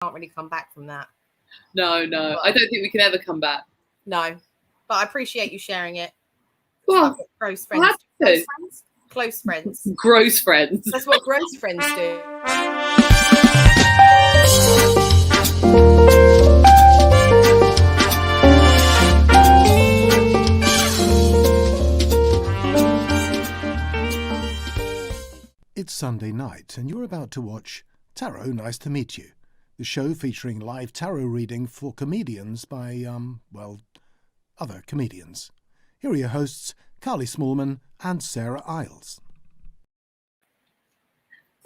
can't really come back from that. No, I don't think we can ever come back. No, but I appreciate you sharing it. Well, gross friends. Close friends. Gross friends. That's what gross friends do. It's Sunday night and you're about to watch Tarot Nice to Meet You, the show featuring live tarot reading for comedians by, other comedians. Here are your hosts, Carly Smallman and Sarah Isles.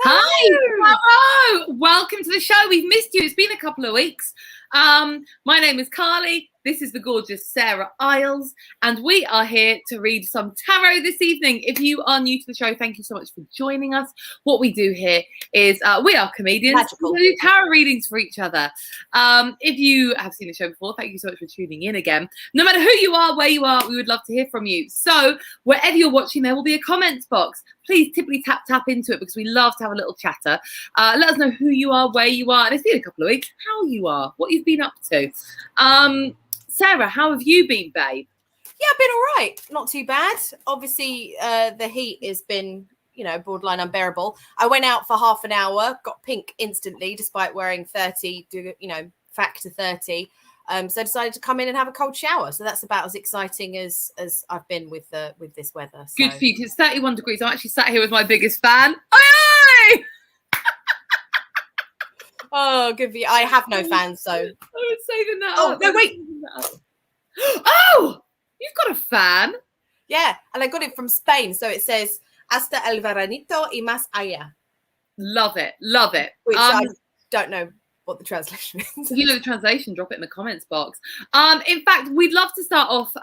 Hi! Hello! Welcome to the show. We've missed you. It's been a couple of weeks. My name is Carly. This is the gorgeous Sarah Isles, and we are here to read some tarot this evening. If you are new to the show, thank you so much for joining us. What we do here is we are comedians. Magical. We do tarot readings for each other. If you have seen the show before, thank you so much for tuning in again. No matter who you are, where you are, we would love to hear from you. So wherever you're watching, there will be a comments box. Please tippity tap into it because we love to have a little chatter. Let us know who you are, where you are, and it's been a couple of weeks, how you are, what you've been up to. Sarah, how have you been, babe? Yeah, I've been all right. Not too bad. Obviously, the heat has been, borderline unbearable. I went out for half an hour, got pink instantly, despite wearing 30, factor 30. So I decided to come in and have a cold shower. So that's about as exciting as I've been with this weather. So. Good for you. It's 31 degrees. I'm actually sat here with my biggest fan. Aye! Oh, good for you. I have no fans, so. I was saving that up. No, wait. Oh, you've got a fan. Yeah, and I got it from Spain. So it says, hasta el veranito y más allá. Love it. Love it. Which I don't know what the translation is. If you know the translation, drop it in the comments box. In fact, we'd love to start off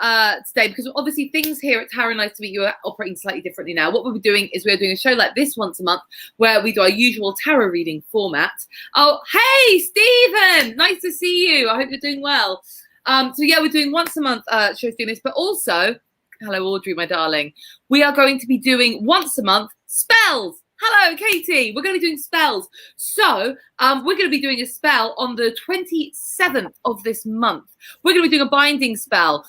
today because obviously things here at Tarot Nice to Meet You are operating slightly differently now. What we'll be doing is we're doing a show like this once a month where we do our usual tarot reading format. Oh, hey, Stephen! Nice to see you. I hope you're doing well. So yeah, we're doing once a month shows doing this, but also, hello, Audrey, my darling. We are going to be doing once a month spells. Hello, Katie. We're going to be doing spells. So we're going to be doing a spell on the 27th of this month. We're going to be doing a binding spell.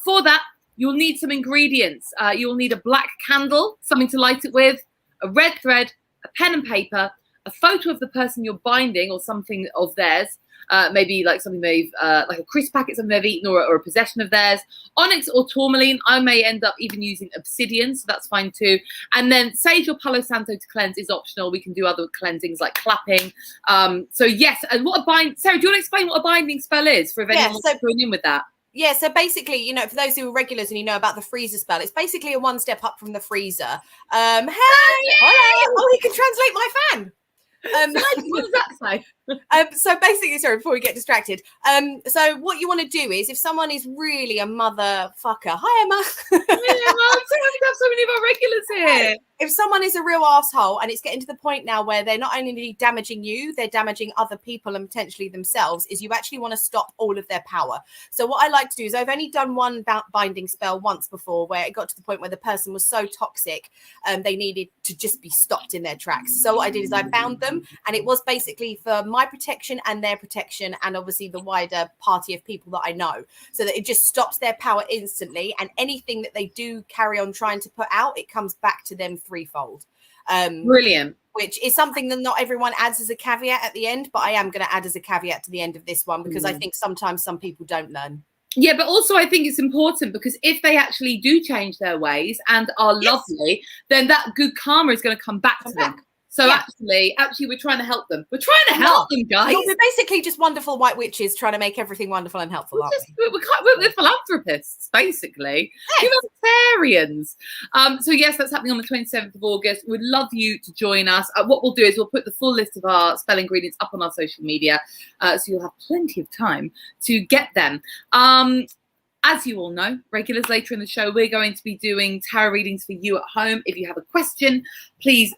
For that, you'll need some ingredients. You'll need a black candle, something to light it with, a red thread, a pen and paper, a photo of the person you're binding or something of theirs. Maybe like something they've, like a crisp packet, something they've eaten or a possession of theirs. Onyx or tourmaline. I may end up even using obsidian, so that's fine too. And then sage or palo santo to cleanse is optional. We can do other cleansings like clapping. So yes, and what a Sarah, do you want to explain what a binding spell is for if anyone wants to join in with that? Yeah, so basically, for those who are regulars and you know about the freezer spell, it's basically a one step up from the freezer. Hey, oh, he can translate my fan. What does that say? So basically, sorry, before we get distracted. So what you want to do is if someone is really a motherfucker, hi Emma. I'm so happy to have so many of our regulars here. If someone is a real asshole and it's getting to the point now where they're not only damaging you, they're damaging other people and potentially themselves, is you actually want to stop all of their power. So what I like to do is I've only done one binding spell once before where it got to the point where the person was so toxic they needed to just be stopped in their tracks. So what I did is I bound them, and it was basically for my protection and their protection and obviously the wider party of people that I know, so that it just stops their power instantly, and anything that they do carry on trying to put out, it comes back to them threefold. Brilliant. Which is something that not everyone adds as a caveat at the end, but I am going to add as a caveat to the end of this one because I think sometimes some people don't learn. Yeah, but also I think it's important because if they actually do change their ways and are lovely, then that good karma is going to come back to them. So actually, we're trying to help them. We're trying to help them, guys. We're basically just wonderful white witches trying to make everything wonderful and helpful, aren't we? We're philanthropists, basically. Humanitarians. So yes, that's happening on the 27th of August. We'd love you to join us. What we'll do is we'll put the full list of our spell ingredients up on our social media, so you'll have plenty of time to get them. As you all know, regulars later in the show, we're going to be doing tarot readings for you at home. If you have a question, please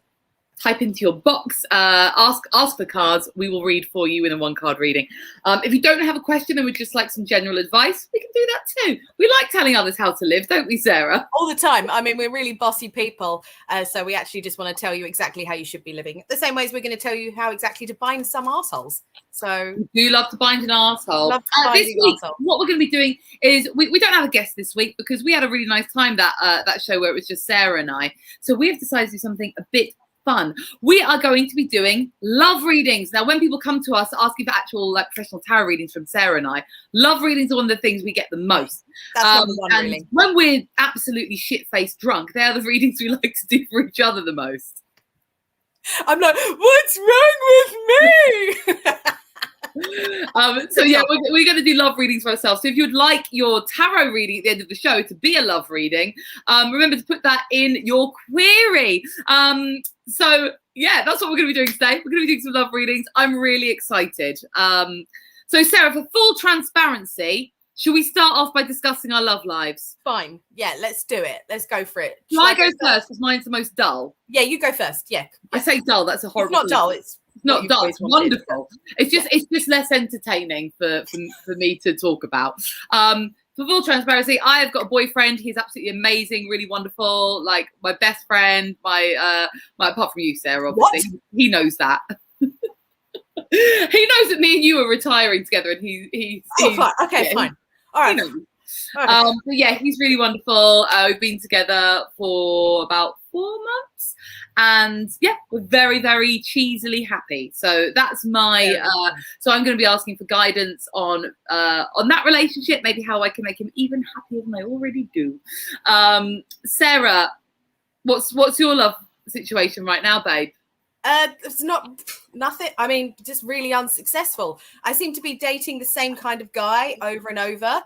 type into your box, ask for cards. We will read for you in a 1-card reading. If you don't have a question and would just like some general advice, we can do that too. We like telling others how to live, don't we, Sarah? All the time. I mean, we're really bossy people. So we actually just want to tell you exactly how you should be living. The same way as we're going to tell you how exactly to bind some arseholes. So we do love to bind an arsehole. This week, what we're going to be doing is we don't have a guest this week because we had a really nice time that show where it was just Sarah and I. So we have decided to do something a bit fun. We are going to be doing love readings. Now, when people come to us asking for actual professional tarot readings from Sarah and I, love readings are one of the things we get the most. That's number one, and really. When we're absolutely shit-faced drunk, they're the readings we like to do for each other the most. I'm like, what's wrong with me? So yeah, we're going to do love readings for ourselves. So if you'd like your tarot reading at the end of the show to be a love reading, remember to put that in your query. So yeah, that's what we're going to be doing today. We're going to be doing some love readings. I'm really excited. So Sarah, for full transparency, should we start off by discussing our love lives? Fine. Yeah, let's do it. Let's go for it. Shall I go first because mine's the most dull? Yeah, you go first. Yeah. I say dull. That's a horrible. It's not dull. It's not dull. It's wonderful. It's just less entertaining for me to talk about. For full transparency, I have got a boyfriend. He's absolutely amazing, really wonderful. Like my best friend. My apart from you, Sarah, obviously. What? He knows that. He knows that me and you are retiring together, and he's fine. Okay, yeah, fine. All right. Okay. But yeah, he's really wonderful. We've been together for about 4 months, and yeah, we're very, very cheesily happy. So that's my. So I'm going to be asking for guidance on that relationship, maybe how I can make him even happier than I already do. Sarah, what's your love situation right now, babe? It's nothing. I mean, just really unsuccessful. I seem to be dating the same kind of guy over and over,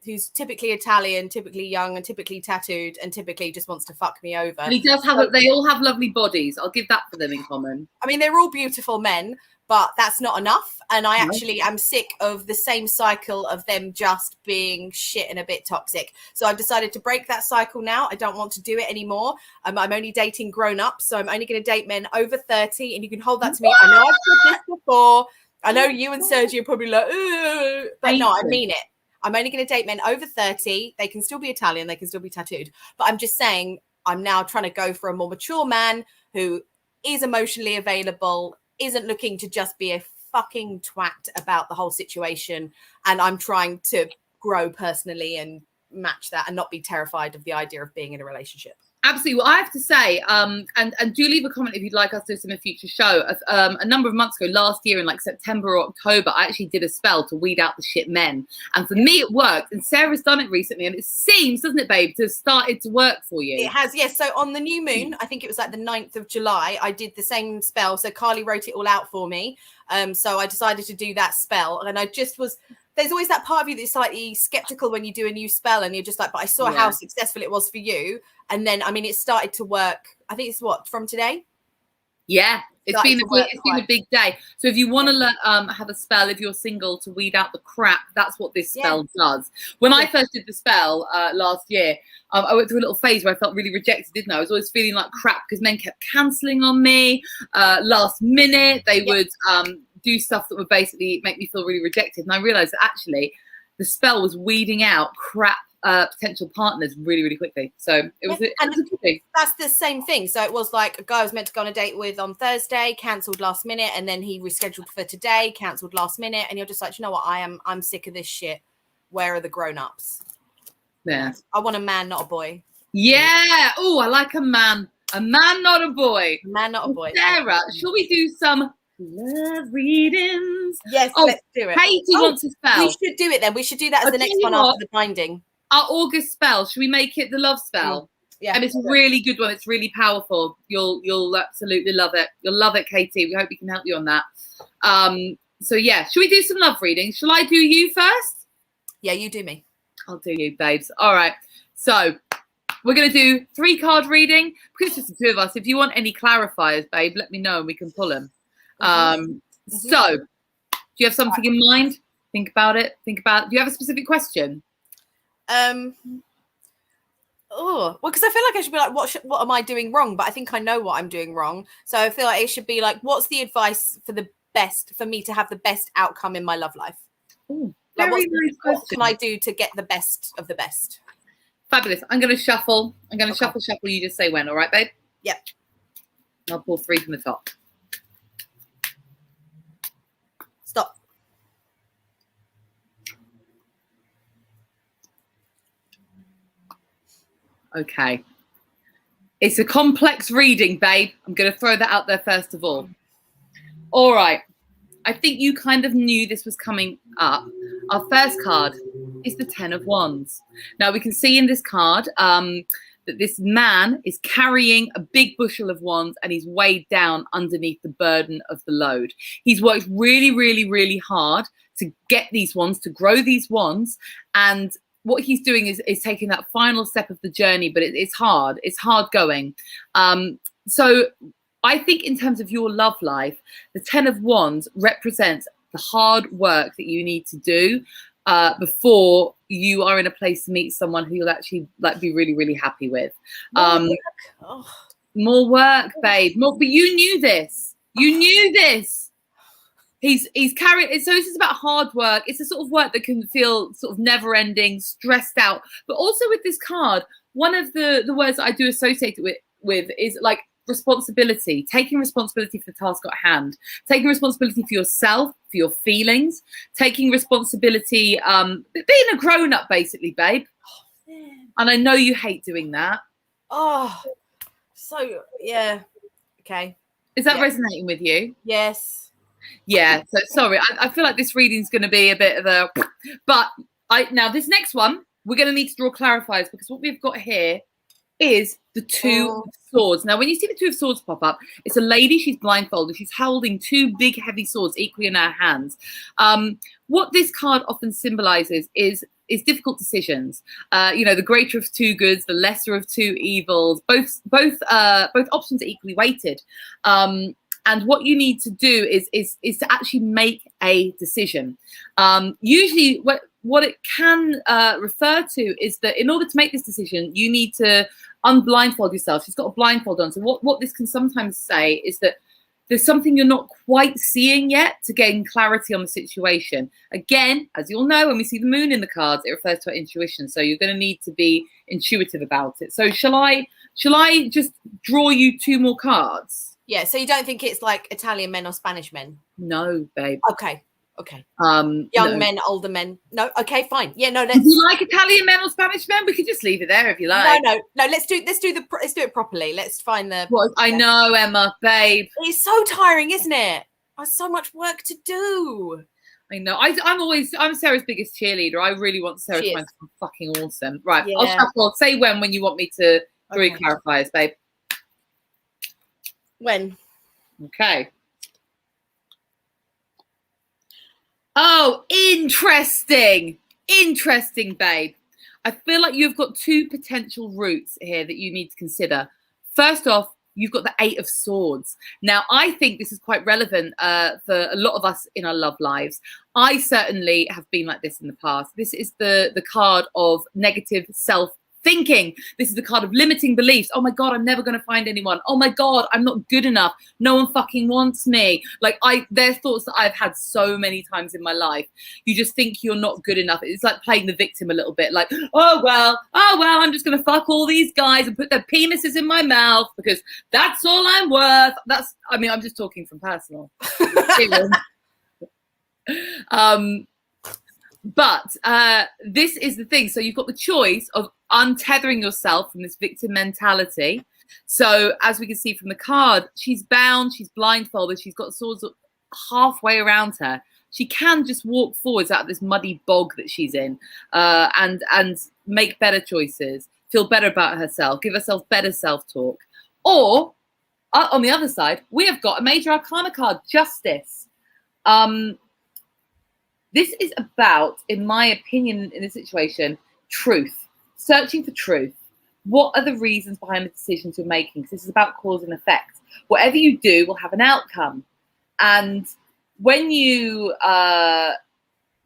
who's typically Italian, typically young, and typically tattooed, and typically just wants to fuck me over. And he does have. They all have lovely bodies. I'll give that for them in common. I mean, they're all beautiful men, but that's not enough. And I actually am sick of the same cycle of them just being shit and a bit toxic. So I've decided to break that cycle now. I don't want to do it anymore. I'm only dating grown-ups, so I'm only going to date men over 30. And you can hold that to me. I know I've said this before. I know you and Sergio are probably like, ugh, but no, I mean it. I'm only going to date men over 30. They can still be Italian. They can still be tattooed. But I'm just saying I'm now trying to go for a more mature man who is emotionally available, isn't looking to just be a fucking twat about the whole situation, and I'm trying to grow personally and match that and not be terrified of the idea of being in a relationship. Absolutely. Well, I have to say, and do leave a comment if you'd like us to do this in a future show. A number of months ago, last year in like September or October, I actually did a spell to weed out the shit men. And for me, it worked. And Sarah's done it recently. And it seems, doesn't it, babe, to have started to work for you? It has, yes. So on the new moon, I think it was like the 9th of July, I did the same spell. So Carly wrote it all out for me. So I decided to do that spell. And I just was... There's always that part of you that's slightly skeptical when you do a new spell and you're just like, but I saw how successful it was for you. And then, I mean, it started to work. I think it's from today? Yeah, it's been a big day. So if you want to have a spell, if you're single, to weed out the crap, that's what this spell does. When I first did the spell last year, I went through a little phase where I felt really rejected, didn't I? I was always feeling like crap because men kept cancelling on me last minute. They would... do stuff that would basically make me feel really rejected. And I realized that actually the spell was weeding out crap potential partners really, really quickly. So it was, it was a good thing. That's the same thing. So it was like a guy I was meant to go on a date with on Thursday, cancelled last minute, and then he rescheduled for today, cancelled last minute. And you're just like, you know what? I'm sick of this shit. Where are the grown-ups? Yeah. I want a man, not a boy. Yeah. Oh, I like a man. A man, not a boy. A man, not a boy. Sarah, shall we do some love readings? Yes, let's do it. Katie wants a spell. We should do it then. We should do that as the next one after the binding. Our August spell. Should we make it the love spell? Yeah. And it's a really good one. It's really powerful. You'll absolutely love it. You'll love it, Katie. We hope we can help you on that. So yeah, should we do some love readings? Shall I do you first? Yeah, you do me. I'll do you, babes. All right. So we're going to do 3-card reading because it's just the two of us. If you want any clarifiers, babe, let me know and we can pull them. So do you have something in mind? Think about it. Do you have a specific question? oh, well, because I feel like I should be like, what am I doing wrong? But I think I know what I'm doing wrong. So I feel like it should be like, what's the advice for me to have the best outcome in my love life? Ooh, Like, very nice question. what can I do to get the best of the best? Fabulous. I'm going to shuffle. I'm going to shuffle. You just say when. All right, babe? Yep. I'll pull 3 from the top. Stop. Okay. It's a complex reading, babe. I'm going to throw that out there first of all. All right. I think you kind of knew this was coming up. Our first card is the 10 of Wands. Now, we can see in this card that this man is carrying a big bushel of wands and he's weighed down underneath the burden of the load. He's worked really, really, really hard to get these wands, to grow these wands. And what he's doing is taking that final step of the journey, but it's hard. It's hard going. So I think in terms of your love life, the 10 of Wands represents the hard work that you need to do before you are in a place to meet someone who you'll actually like be really, really happy with. More work, babe. More, but you knew this. You knew this. He's carrying. So this is about hard work. It's a sort of work that can feel sort of never ending, stressed out. But also with this card, one of the words that I do associate it with is like responsibility, taking responsibility for the task at hand, taking responsibility for yourself, for your feelings, taking responsibility, being a grown-up basically, babe. And I know you hate doing that. Oh, so yeah. Okay. Is that resonating with you? Yes. Yeah. So sorry, I feel like this reading's going to be a bit of a, but now this next one, we're going to need to draw clarifiers because what we've got here is the 2 of Swords. Now, when you see the 2 of Swords pop up, it's a lady, she's blindfolded, she's holding 2 big, heavy swords equally in her hands. What this card often symbolizes is difficult decisions. The greater of 2 goods, the lesser of 2 evils. Both options are equally weighted. And what you need to do is to actually make a decision. Usually, what it can refer to is that in order to make this decision, you need to unblindfold yourself. She's got a blindfold on. So what this can sometimes say is that there's something you're not quite seeing yet to gain clarity on the situation. Again, as you'll know, when we see the moon in the cards, it refers to our intuition. So you're going to need to be intuitive about it. So shall I just draw you 2 more cards? Yeah. So you don't think it's like Italian men or Spanish men? No, babe. Okay. Young men, older men. No. Okay, fine. Yeah, no. Do you like Italian men or Spanish men? We could just leave it there if you like. No. Let's do it properly. Let's find the. What? I know, Emma, babe. It's so tiring, isn't it? There's so much work to do. I know. I'm Sarah's biggest cheerleader. I really want Sarah to find something fucking awesome. Right. Yeah. I'll shuffle. Say when you want me to draw clarifiers, babe. When? Okay. Oh, interesting, babe. I feel like you've got 2 potential routes here that you need to consider. First off, you've got the 8 of Swords. Now, I think this is quite relevant for a lot of us in our love lives. I certainly have been like this in the past. This is the card of negative self-thinking. This is the card of limiting beliefs. Oh my God, I'm never going to find anyone. Oh my God, I'm not good enough. No one fucking wants me. Like they're thoughts that I've had so many times in my life. You just think you're not good enough. It's like playing the victim a little bit. Like, oh well, I'm just going to fuck all these guys and put their penises in my mouth because that's all I'm worth. I'm just talking from personal. But this is the thing. So you've got the choice of untethering yourself from this victim mentality. So as we can see from the card, she's bound, she's blindfolded, she's got swords halfway around her. She can just walk forwards out of this muddy bog that she's in and make better choices, feel better about herself, give herself better self-talk. Or on the other side, we have got a major arcana card, Justice. This is about, in my opinion, in this situation, truth. Searching for truth. What are the reasons behind the decisions you're making? Because this is about cause and effect. Whatever you do will have an outcome. And when you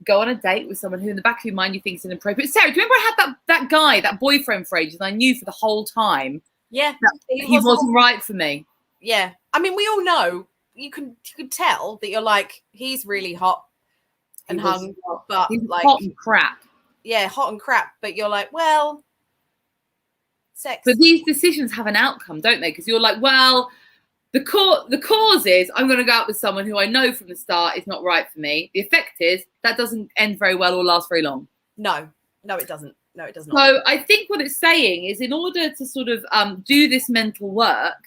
go on a date with someone who in the back of your mind you think is inappropriate. Sarah, do you remember I had that guy, that boyfriend for ages, and I knew for the whole time Yeah, that he wasn't right for me. Yeah, I mean, we all know, you can tell that you're like, he's really hot and hung, but he's like hot and crap. Yeah, hot and crap, but you're like, well, sex. But these decisions have an outcome, don't they? Because you're like, well, the cause is I'm going to go out with someone who I know from the start is not right for me. The effect is that doesn't end very well or last very long. No, it doesn't. No, it does not. So I think what it's saying is, in order to sort of do this mental work,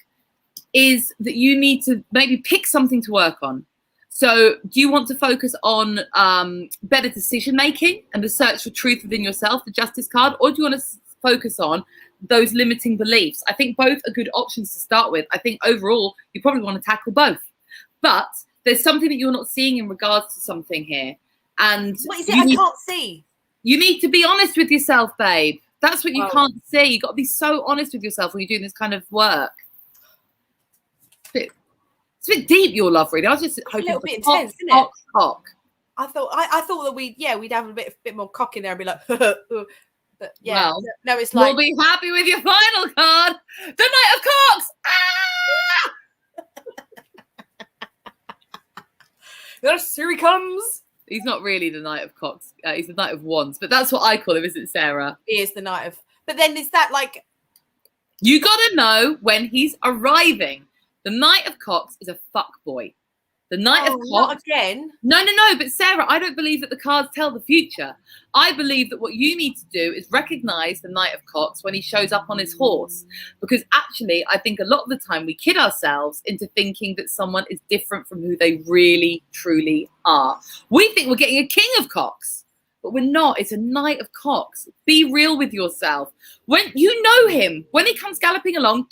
is that you need to maybe pick something to work on. So do you want to focus on better decision making and the search for truth within yourself, the justice card, or do you want to focus on those limiting beliefs? I think both are good options to start with. I think overall you probably want to tackle both, but there's something that you're not seeing in regards to something here. And what is it? I can't see. You need to be honest with yourself, babe. That's what you can't see. You got to be so honest with yourself when you're doing this kind of work. It's a bit deep, your love reading. I was just hoping a little bit intense, isn't it? Cock. I thought that we'd have a bit more cock in there and be like, but yeah, well, no, it's like, we'll be happy with your final card, the Knight of Cocks. Yes, here he comes. He's not really the Knight of Cocks. He's the Knight of Wands, but that's what I call him, isn't it, Sarah? He is the Knight of. But then is that like? You got to know when he's arriving. The Knight of Cocks is a fuck boy. The Knight of Cocks. Not again. No. But Sarah, I don't believe that the cards tell the future. I believe that what you need to do is recognize the Knight of Cocks when he shows up on his horse. Because actually, I think a lot of the time we kid ourselves into thinking that someone is different from who they really, truly are. We think we're getting a King of Cocks, but we're not. It's a Knight of Cocks. Be real with yourself. When you know him, when he comes galloping along,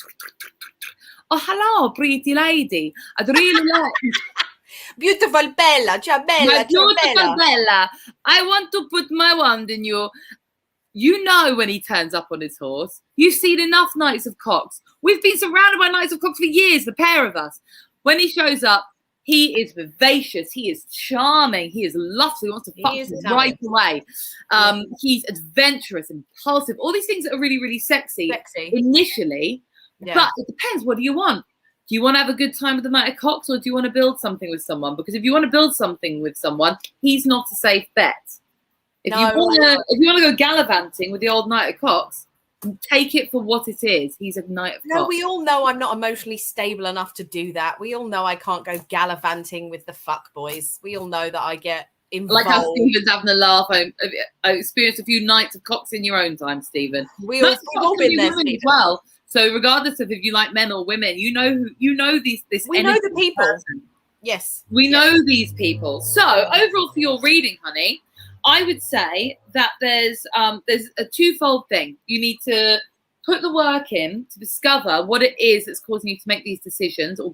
oh, hello, pretty lady. I'd really like... Beautiful Bella, ciao Bella, my beautiful Bella. I want to put my wand in you. You know when he turns up on his horse. You've seen enough Knights of Cocks. We've been surrounded by Knights of Cocks for years, the pair of us. When he shows up, he is vivacious. He is charming. He is lustful. He wants to fuck you right away. He's adventurous, impulsive. All these things that are really, really sexy. Initially. Yeah. But it depends. What do you want? Do you want to have a good time with the Knight of Cocks, or do you want to build something with someone? Because if you want to build something with someone, he's not a safe bet. If you want to go gallivanting with the old Knight of Cocks, take it for what it is. He's a Knight of Cocks. No, we all know I'm not emotionally stable enough to do that. We all know I can't go gallivanting with the fuck boys. We all know that I get involved. Like how Stephen's having a laugh. I experienced a few Knights of Cocks in your own time, Stephen. We've all been there, Stephen. As well. So regardless of if you like men or women, you know this. We know the people. Person. Yes. We know these people. So overall for your reading, honey, I would say that there's a twofold thing. You need to put the work in to discover what it is that's causing you to make these decisions or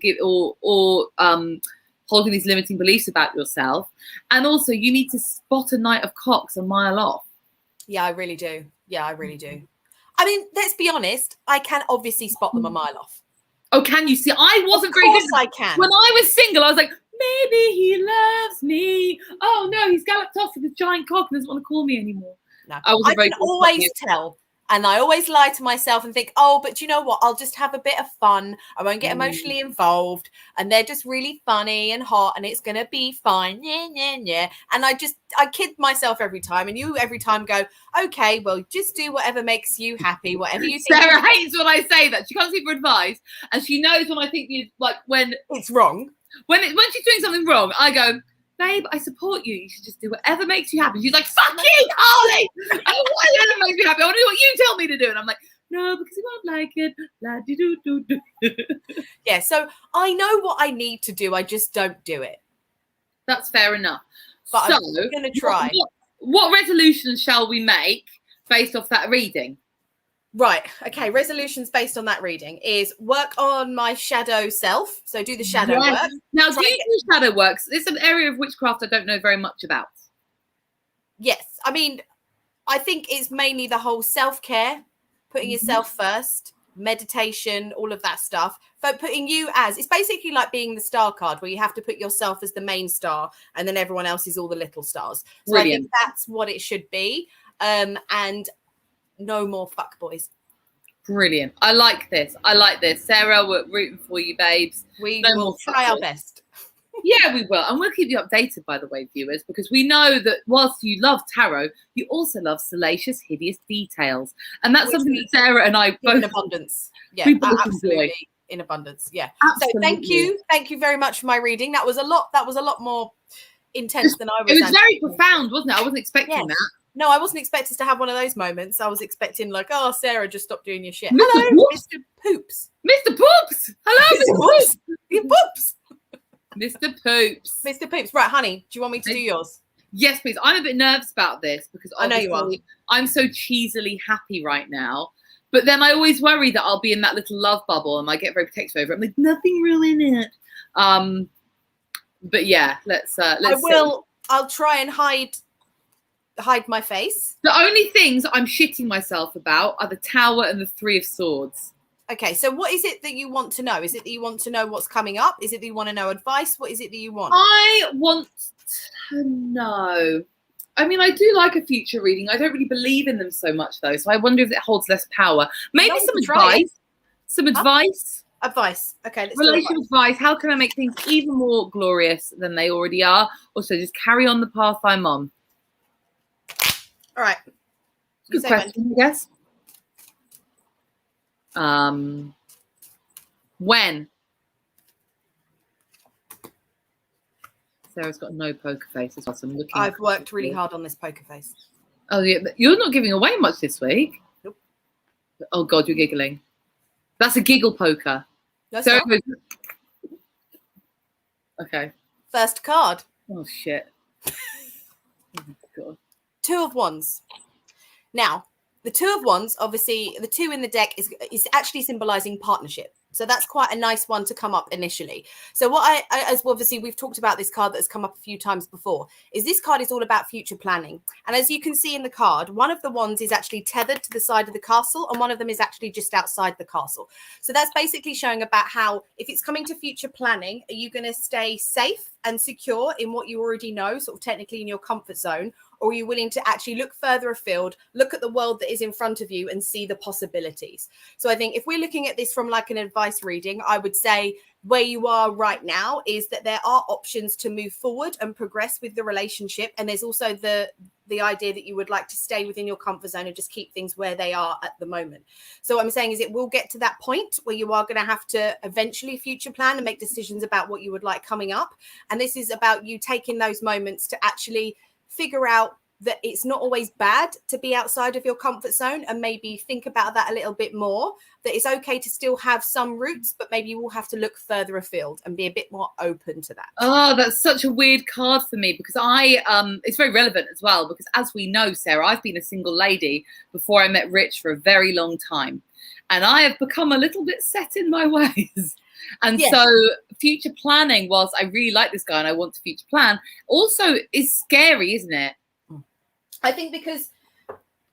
holding these limiting beliefs about yourself. And also you need to spot a Knight of Cocks a mile off. Yeah, I really do. I mean, let's be honest. I can obviously spot them a mile off. Oh, can you see? I wasn't very good. I can. When I was single, I was like, maybe he loves me. Oh no, he's galloped off with a giant cock and doesn't want to call me anymore. No, I can always tell. And I always lie to myself and think, oh, but you know what? I'll just have a bit of fun. I won't get emotionally involved. And they're just really funny and hot and it's going to be fine. Yeah. And I kid myself every time. And you every time go, okay, well, just do whatever makes you happy, whatever you think. Sarah hates when I say that. She comes in for advice and she knows when I think when it's wrong. When she's doing something wrong, I go, babe, I support you. You should just do whatever makes you happy. She's like, fuck you, Carly. Whatever makes me happy. I want to do what you tell me to do. And I'm like, no, because you won't like it. Yeah, so I know what I need to do. I just don't do it. That's fair enough. But I'm going to try. What resolutions shall we make based off that reading? Right. Okay. Resolutions based on that reading is work on my shadow self. So do the shadow work. Now, do you do shadow work? It's an area of witchcraft I don't know very much about. Yes. I mean, I think it's mainly the whole self-care, putting yourself first. meditation, all of that stuff, but putting you as, it's basically like being the star card where you have to put yourself as the main star and then everyone else is all the little stars. So Brilliant. I think that's what it should be. And no more fuckboys. Brilliant. I like this. Sarah, we're rooting for you, babes. We will try our best. Yeah, we will. And we'll keep you updated, by the way, viewers, because we know that whilst you love tarot, you also love salacious, hideous details. And that's something that Sarah and I both... In abundance. Yeah, we both absolutely. Enjoy. In abundance. Yeah. Absolutely. So thank you very much for my reading. That was a lot more intense than I was. It was very profound, wasn't it? I wasn't expecting that. No, I wasn't expecting to have one of those moments. I was expecting like, oh, Sarah, just stop doing your shit. Mr. Hello, Mr. Poops. Mr. Poops. Hello, Mr. Poops. Your Poops. Mr. Poops. Mr. Poops. Right, honey, do you want me to do yours? Yes, please. I'm a bit nervous about this because I know you are. I'm so cheesily happy right now. But then I always worry that I'll be in that little love bubble and I get very protective over it. I'm like, nothing real in it. But yeah, let's I'll try and hide my face. The only things I'm shitting myself about are the Tower and the Three of Swords. Okay, so what is it that you want to know? Is it that you want to know what's coming up? Is it that you want to know advice? What is it that you want? I want to know. I mean, I do like a future reading. I don't really believe in them so much, though. So I wonder if it holds less power. Maybe some advice. Some advice. Advice. Okay. Relational advice. How can I make things even more glorious than they already are? Also, just carry on the path I'm on. All right. Good question, I guess. When? Sarah's got no poker face as well. So I've worked really hard on this poker face. Oh, yeah. You're not giving away much this week. Nope. Oh, God, you're giggling. That's a giggle poker. That's Sarah goes... Okay. First card. Oh, shit. Oh, my God. Two of Wands. Now, the Two of Wands, obviously, the two in the deck is actually symbolizing partnership. So that's quite a nice one to come up initially. So what as well, obviously, we've talked about this card that has come up a few times before, is this card is all about future planning. And as you can see in the card, one of the wands is actually tethered to the side of the castle and one of them is actually just outside the castle. So that's basically showing about how, if it's coming to future planning, are you going to stay safe and secure in what you already know, sort of technically in your comfort zone, or are you willing to actually look further afield, look at the world that is in front of you and see the possibilities? So I think if we're looking at this from like an advice reading, I would say where you are right now is that there are options to move forward and progress with the relationship. And there's also the idea that you would like to stay within your comfort zone and just keep things where they are at the moment. So what I'm saying is it will get to that point where you are going to have to eventually future plan and make decisions about what you would like coming up. And this is about you taking those moments to actually figure out that it's not always bad to be outside of your comfort zone and maybe think about that a little bit more, that it's okay to still have some roots, but maybe you will have to look further afield and be a bit more open to that. Oh, that's such a weird card for me because it's very relevant as well, because as we know, Sarah, I've been a single lady before I met Rich for a very long time. And I have become a little bit set in my ways. And yes. So future planning, whilst I really like this guy and I want to future plan, also is scary, isn't it? I think because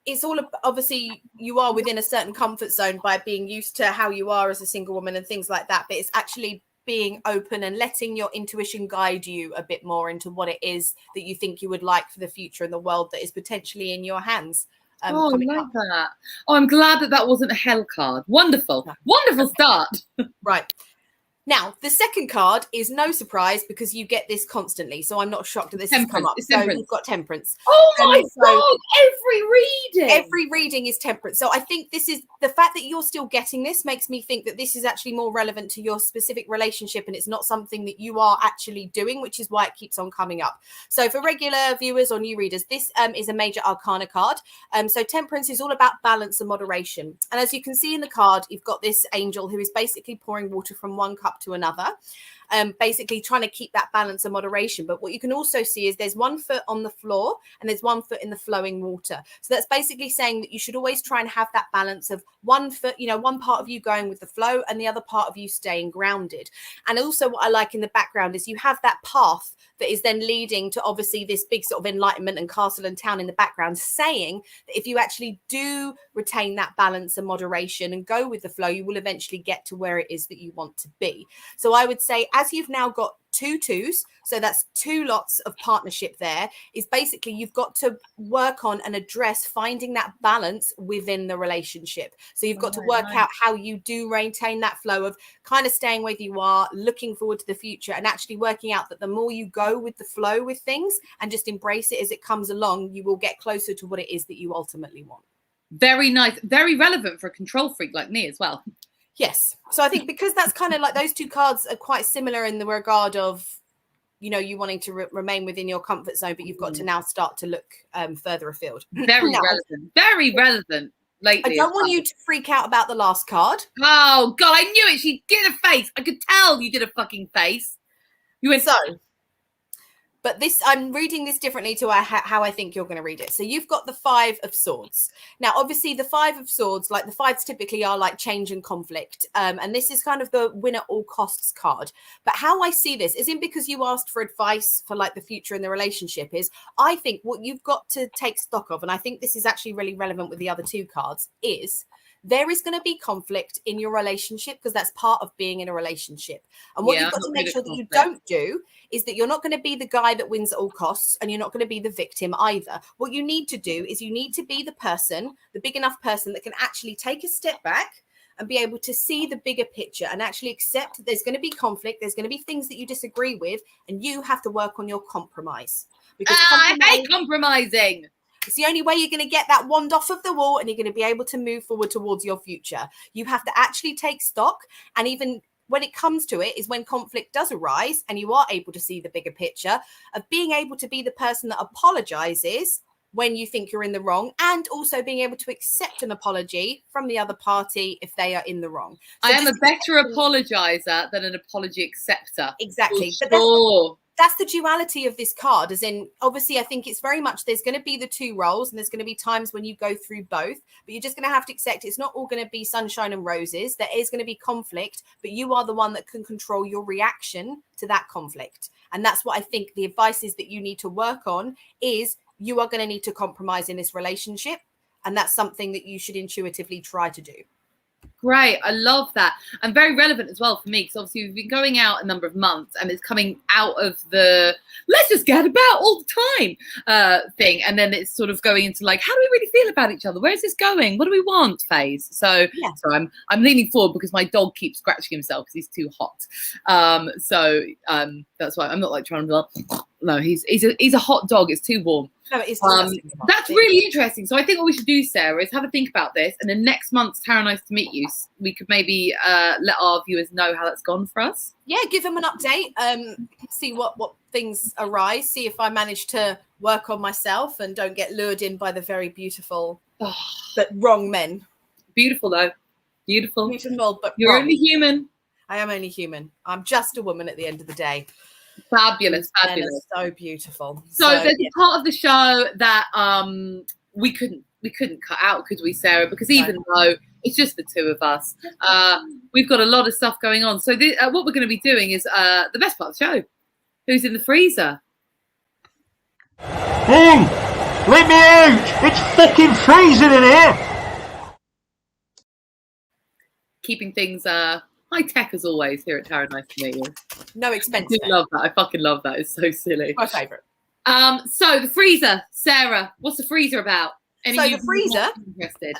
it's all obviously you are within a certain comfort zone by being used to how you are as a single woman and things like that. But it's actually being open and letting your intuition guide you a bit more into what it is that you think you would like for the future and the world that is potentially in your hands. I like that. Oh, I'm glad that wasn't a hell card. Wonderful. No. Wonderful start. Right. Now, the second card is no surprise because you get this constantly. So I'm not shocked that this has come up. So you've got Temperance. Oh my God, Every reading is Temperance. So I think this is the fact that you're still getting this makes me think that this is actually more relevant to your specific relationship and it's not something that you are actually doing, which is why it keeps on coming up. So for regular viewers or new readers, this is a major arcana card. So Temperance is all about balance and moderation. And as you can see in the card, you've got this angel who is basically pouring water from one cup to another. basically trying to keep that balance and moderation. But what you can also see is there's 1 foot on the floor and there's 1 foot in the flowing water. So that's basically saying that you should always try and have that balance of 1 foot, you know, one part of you going with the flow and the other part of you staying grounded. And also what I like in the background is you have that path that is then leading to obviously this big sort of enlightenment and castle and town in the background, saying that if you actually do retain that balance and moderation and go with the flow, you will eventually get to where it is that you want to be. So I would say, as you've now got 2 twos, so that's 2 lots of partnership, there is basically you've got to work on and address finding that balance within the relationship. So you've got to work out how you do maintain that flow of kind of staying where you are, looking forward to the future, and actually working out that the more you go with the flow with things and just embrace it as it comes along, you will get closer to what it is that you ultimately want. Very nice, very relevant for a control freak like me as well. Yes. So I think because that's kind of like those 2 cards are quite similar in the regard of, you know, you wanting to remain within your comfort zone, but you've got to now start to look further afield. Very relevant. Very relevant lately. I don't want you to freak out about the last card. Oh, God, I knew it. She did a face. I could tell you did a fucking face. You went so. But this, I'm reading this differently to how I think you're going to read it. So you've got the 5 of Swords. Now, obviously, the 5 of Swords, like the 5s typically are like change and conflict. And this is kind of the win at all costs card. But how I see this isn't because you asked for advice for like the future in the relationship, is I think what you've got to take stock of, and I think this is actually really relevant with the other 2 cards, is there is going to be conflict in your relationship because that's part of being in a relationship. And what you've got to make sure that you don't do is that you're not going to be the guy that wins at all costs, and you're not going to be the victim either. What you need to do is you need to be the person, the big enough person that can actually take a step back and be able to see the bigger picture and actually accept that there's going to be conflict. There's going to be things that you disagree with, and you have to work on your compromise. Because I hate compromising. It's the only way you're going to get that wand off of the wall and you're going to be able to move forward towards your future. You have to actually take stock. And even when it comes to it is when conflict does arise and you are able to see the bigger picture of being able to be the person that apologizes when you think you're in the wrong, and also being able to accept an apology from the other party if they are in the wrong. So I am a better apologizer than an apology acceptor. Exactly. For sure. That's the duality of this card, as in, obviously, I think it's very much there's going to be the 2 roles and there's going to be times when you go through both, but you're just going to have to accept it's not all going to be sunshine and roses. There is going to be conflict, but you are the one that can control your reaction to that conflict. And that's what I think the advice is that you need to work on is you are going to need to compromise in this relationship. And that's something that you should intuitively try to do. Great. I love that. And very relevant as well for me, because obviously we've been going out a number of months and it's coming out of the let's just get about all the time thing. And then it's sort of going into like, how do we really feel about each other? Where is this going? What do we want phase? So, yeah. So I'm leaning forward because my dog keeps scratching himself because he's too hot. That's why I'm not like trying to no, he's a hot dog. It's too warm. No, it is that's really interesting. So I think what we should do, Sarah, is have a think about this. And then next month's Tara Nice to Meet You, we could maybe let our viewers know how that's gone for us. Yeah, give them an update. See what things arise. See if I manage to work on myself and don't get lured in by the very beautiful but wrong men. Beautiful though. Beautiful. Beautiful, but you're wrong. Only human. I am only human. I'm just a woman at the end of the day. Fabulous, fabulous. So beautiful. So there's a part of the show that we couldn't cut out, could we, Sarah? Because even though it's just the 2 of us, we've got a lot of stuff going on. So what we're going to be doing is the best part of the show. Who's in the freezer? Hey, let me out! It's fucking freezing in here! Keeping things high tech as always here at Tara Nice to Meet You. No expense. I love that. I fucking love that. It's so silly. My favourite. So the freezer, Sarah. What's the freezer about? So the freezer. Interested.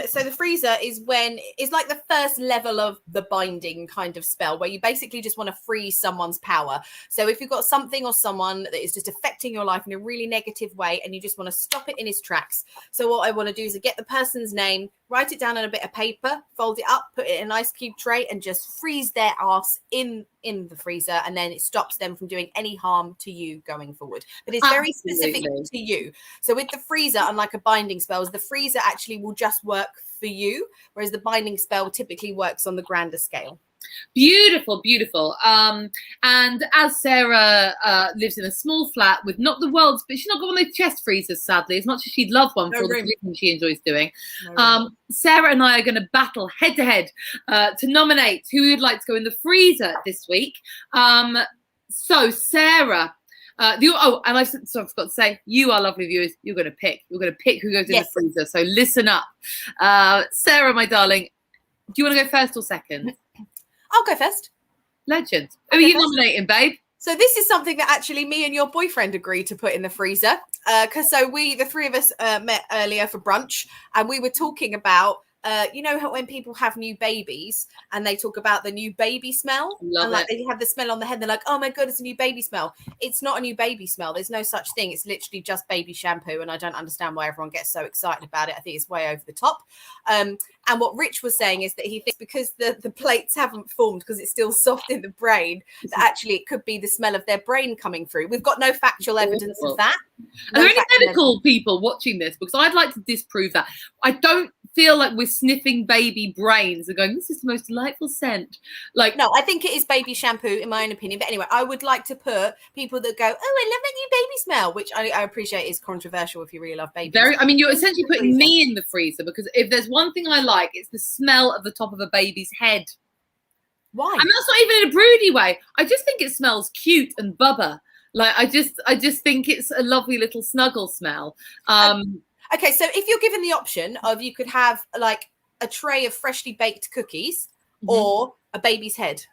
So the freezer is when it's like the first level of the binding kind of spell where you basically just want to freeze someone's power. So if you've got something or someone that is just affecting your life in a really negative way and you just want to stop it in its tracks. So what I want to do is get the person's name, write it down on a bit of paper, fold it up, put it in an ice cube tray and just freeze their ass in the freezer. And then it stops them from doing any harm to you going forward. But it's very specific to you. So with the freezer, unlike a binding spells, the freezer actually will just work for you, whereas the binding spell typically works on the grander scale. Beautiful, beautiful. And as Sarah lives in a small flat with not the world's, but she's not got one of those chest freezers, sadly, as much as she'd love one for all the reasons she enjoys doing. Sarah and I are going to battle head to head to nominate who would like to go in the freezer this week. So Sarah, and I forgot to say, you, our lovely viewers, you're going to pick. You're going to pick who goes in the freezer. So listen up, Sarah, my darling. Do you want to go first or second? I'll go first. Legend. Who are you nominating, babe? So this is something that actually me and your boyfriend agreed to put in the freezer. Because the three of us met earlier for brunch, and we were talking about, you know, how when people have new babies and they talk about the new baby smell, they have the smell on the head. They're like, oh my God, it's a new baby smell. It's not a new baby smell. There's no such thing. It's literally just baby shampoo. And I don't understand why everyone gets so excited about it. I think it's way over the top. And what Rich was saying is that he thinks because the plates haven't formed, because it's still soft in the brain, that actually it could be the smell of their brain coming through. We've got no factual evidence of that. Are there any medical people watching this? Because I'd like to disprove that. I don't feel like we're sniffing baby brains and going, this is the most delightful scent. Like, no, I think it is baby shampoo, in my own opinion. But anyway, I would like to put people that go, oh, I love that new baby smell, which I appreciate is controversial if you really love babies. You're essentially putting me in the freezer, because if there's one thing I like, it's the smell of the top of a baby's head. Why? And that's not even in a broody way. I just think it smells cute and bubba. Like, I just think it's a lovely little snuggle smell. Okay, so if you're given the option of, you could have like a tray of freshly baked cookies or a baby's head.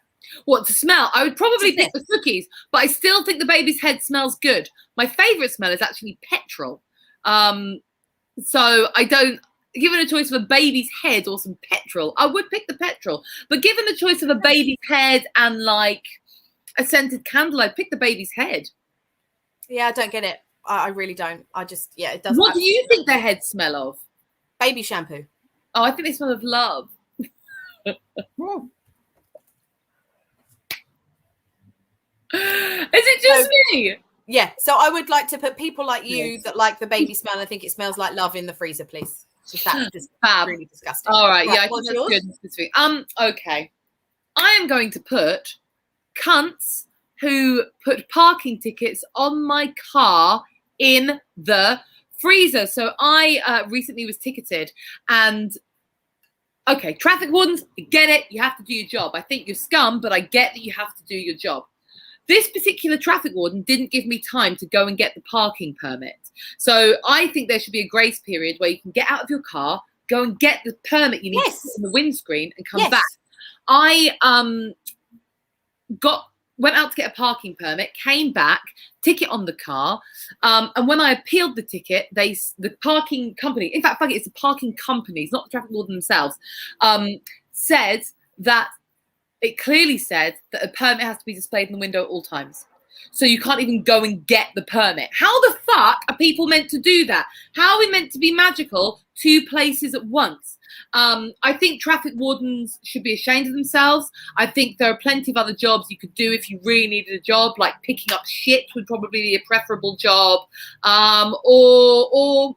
What to smell? I would probably pick the cookies, but I still think the baby's head smells good. My favorite smell is actually petrol. So I don't, given a choice of a baby's head or some petrol, I would pick the petrol. But given the choice of a baby's head and like a scented candle, I'd pick the baby's head. Yeah, I don't get it. I really don't. I just, it doesn't. What do you think their heads smell of? Baby shampoo. Oh, I think they smell of love. Is it just me? Yeah. So I would like to put people like you that like the baby smell. I think it smells like love in the freezer, please. That's just fab. Really disgusting. All right. Yeah, I think that's good. Okay. I am going to put cunts who put parking tickets on my car in the freezer. So I recently was ticketed, and okay, traffic wardens, I get it, you have to do your job. I think you're scum, but I get that you have to do your job. This particular traffic warden didn't give me time to go and get the parking permit. So I think there should be a grace period where you can get out of your car, go and get the permit you need to put in the windscreen and come back. I went out to get a parking permit, came back, ticket on the car, and when I appealed the ticket, the parking company, in fact, it's the parking companies, not the traffic warden themselves, said that it clearly said that a permit has to be displayed in the window at all times. So you can't even go and get the permit. How the fuck are people meant to do that? How are we meant to be magical 2 places at once? I think traffic wardens should be ashamed of themselves. I think there are plenty of other jobs you could do if you really needed a job, like picking up shit would probably be a preferable job, or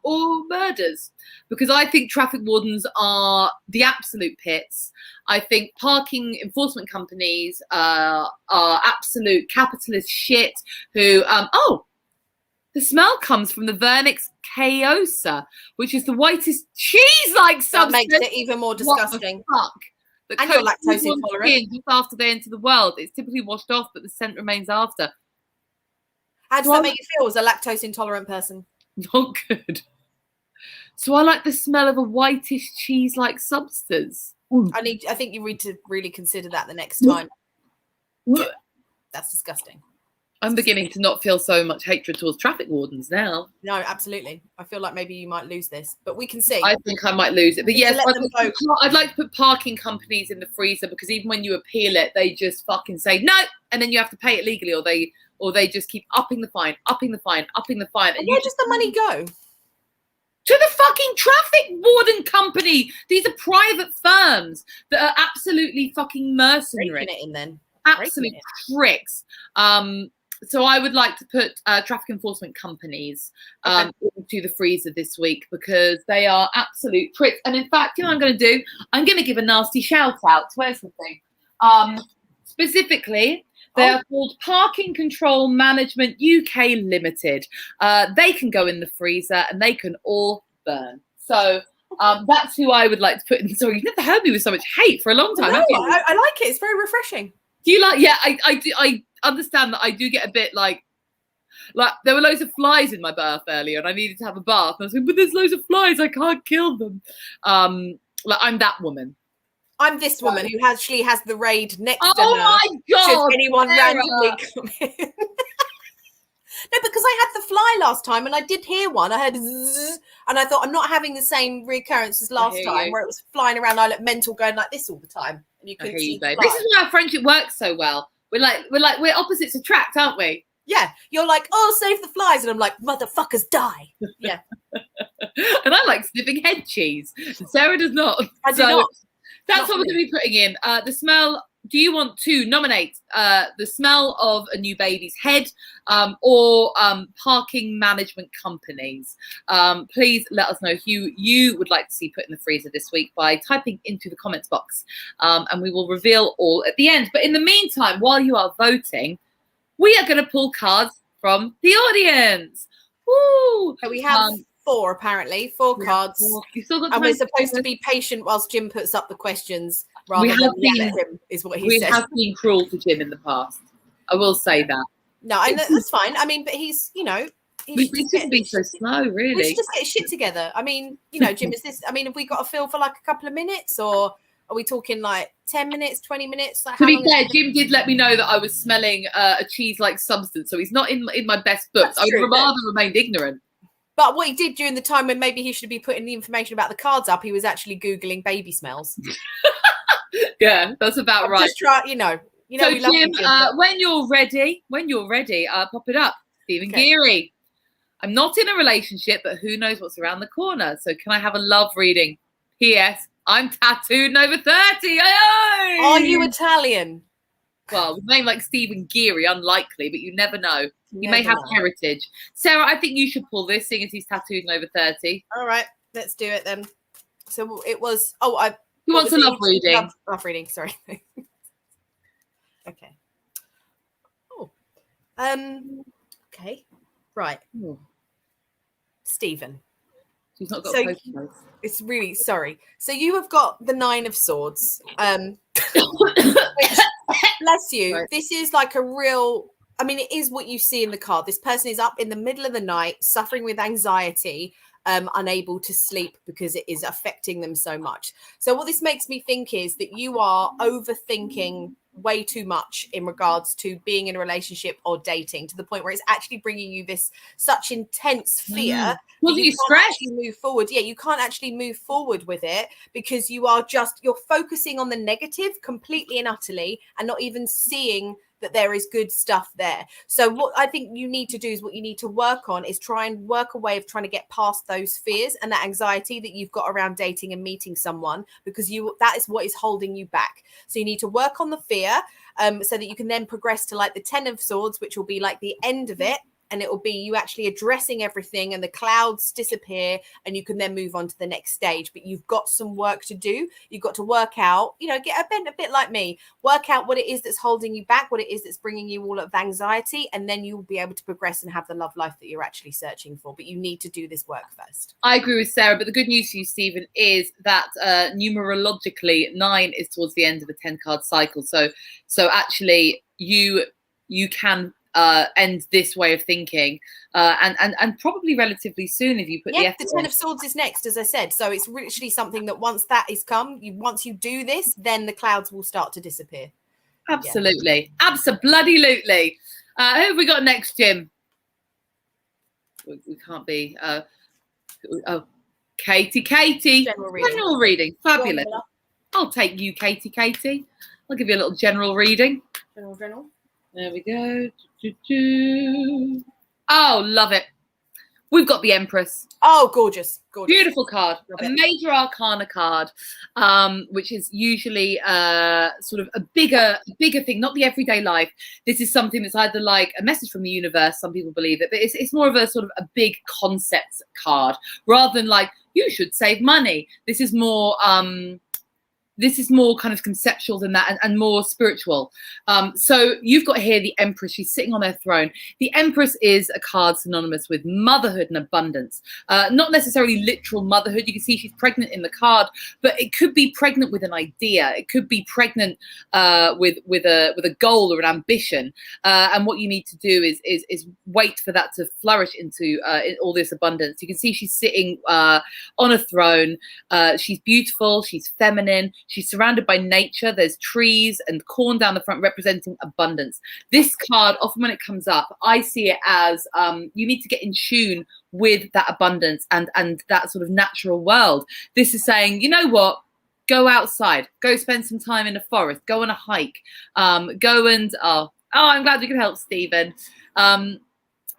murders, because I think traffic wardens are the absolute pits. I think parking enforcement companies are absolute capitalist shit who, the smell comes from the Vernix caosa, which is the whitest cheese-like substance. That makes it even more disgusting. What the fuck? And you're lactose intolerant. Just after they enter the world, it's typically washed off, but the scent remains after. How does that make you feel as a lactose intolerant person? Not good. So I like the smell of a whitish cheese-like substance. I think you need to really consider that the next time. Yeah, that's disgusting. I'm beginning to not feel so much hatred towards traffic wardens now. No, absolutely. I feel like maybe you might lose this, but we can see. I think I might lose it. But yes, I'd like to put parking companies in the freezer, because even when you appeal it, they just fucking say no, and then you have to pay it legally, or they just keep upping the fine. And where does the money go? To the fucking traffic warden company. These are private firms that are absolutely fucking mercenary. Breaking it in then. Absolute tricks. So I would like to put traffic enforcement companies into the freezer this week, because they are absolute tricks. And in fact, you know what I'm going to do? I'm going to give a nasty shout out. Where's the thing? Specifically, they are called Parking Control Management UK Limited. They can go in the freezer and they can all burn. So that's who I would like to put in. Sorry, you've never heard me with so much hate for a long time. No, have you? I like it. It's very refreshing. Do you like? Yeah, I do. I understand that I do get a bit like there were loads of flies in my bath earlier, and I needed to have a bath. And I was like, but there's loads of flies. I can't kill them. Like I'm that woman. I'm this woman who actually has the raid next to her. Oh my God! Should anyone Sarah. randomly come in? No, because I had the fly last time and I did hear one. I heard zzz, and I thought I'm not having the same recurrence as last time where it was flying around. I looked mental, going like this all the time, and you couldn't see. This is why our friendship works so well. We're opposites attract, aren't we? Yeah, you're like, oh, save the flies, and I'm like, motherfuckers, die. Yeah, and I like sniffing head cheese. Sarah does not. I do not. That's Not what we're me. going to be putting in. The smell. Do you want to nominate the smell of a new baby's head or parking management companies? Please let us know who you would like to see put in the freezer this week by typing into the comments box, and we will reveal all at the end. But in the meantime, while you are voting, we are going to pull cards from the audience. Woo! So we have four, apparently, four cards. You still got and time we're supposed to be patient whilst Jim puts up the questions rather We than have yell been- at him, is what he We says. have been cruel to Jim in the past. I will say that. No, I know, that's fine. I mean, but he's, you know, We shouldn't be so slow, we really. should just get his shit together. I mean, you know, Jim, is this, I mean, have we got to fill for like a couple of minutes, or are we talking like 10 minutes, 20 minutes? Like, To how be long is fair, it? Jim did let me know that I was smelling a cheese-like substance, so he's not in my best books. That's I would true, have rather remained ignorant. But what he did during the time when maybe he should be putting the information about the cards up, he was actually Googling baby smells. Yeah, that's about right. Just try, you know, So we love Jim, you, Jim. when you're ready, pop it up. Stephen Okay. Geary. I'm not in a relationship, but who knows what's around the corner? So can I have a love reading? P.S. I'm tattooed and over 30. Aye! Are you Italian? Well, with a name like Stephen Geary, unlikely, but you never know. You may Never have know. heritage. Sarah, I think you should pull this, seeing as he's tattooed and over 30. All right, let's do it then. So it was. Who wants a love reading? Love reading. Sorry. Okay. Oh. Okay. Right. Oh, Stephen. she's not got So a post note. It's really sorry. So you have got the 9 of Swords. Which, bless you. Right. This is like a real. I mean, it is what you see in the card. This person is up in the middle of the night, suffering with anxiety, unable to sleep because it is affecting them so much. So what this makes me think is that you are overthinking way too much in regards to being in a relationship or dating, to the point where it's actually bringing you this such intense fear. that Wasn't you can't stressed? actually move forward. Yeah, you can't actually move forward with it because you're focusing on the negative completely and utterly, and not even seeing that there is good stuff there. So what I think you need to do is, what you need to work on is try and work a way of trying to get past those fears and that anxiety that you've got around dating and meeting someone, because that is what is holding you back. So you need to work on the fear so that you can then progress to like the 10 of Swords, which will be like the end of it. And it will be you actually addressing everything and the clouds disappear, and you can then move on to the next stage. But you've got some work to do. You've got to work out, get a bit like me, work out what it is that's holding you back, what it is that's bringing you all of anxiety, and then you'll be able to progress and have the love life that you're actually searching for. But you need to do this work first. I agree with Sarah, but the good news for you, Stephen, is that numerologically 9 is towards the end of a 10-card cycle. So actually you can end this way of thinking and probably relatively soon if you put the effort the 10 in. of Swords is next, as I said. So it's literally something that once that is come, once you do this, then the clouds will start to disappear. Absolutely. Abso-bloody-lutely. Who have we got next, Jim? We can't be. Katie. General reading. General reading. Fabulous. I'll take you, Katie. I'll give you a little general reading. General. There we go. Oh, love it. We've got the Empress. Oh, gorgeous. Beautiful card. Love A it. major arcana card, which is usually sort of a bigger thing, not the everyday life. This is something that's either like a message from the universe, some people believe it, but it's more of a sort of a big concept card rather than like, you should save money. This is more this is more kind of conceptual than that, and more spiritual. So you've got here the Empress. She's sitting on her throne. The Empress is a card synonymous with motherhood and abundance. Not necessarily literal motherhood. You can see she's pregnant in the card, but it could be pregnant with an idea. It could be pregnant with a goal or an ambition. And what you need to do is wait for that to flourish into all this abundance. You can see she's sitting on a throne. She's beautiful. She's feminine. She's surrounded by nature. There's trees and corn down the front representing abundance. This card, often when it comes up, I see it as you need to get in tune with that abundance and that sort of natural world. This is saying, you know what? Go outside. Go spend some time in the forest. Go on a hike. Go and I'm glad we could help, Stephen.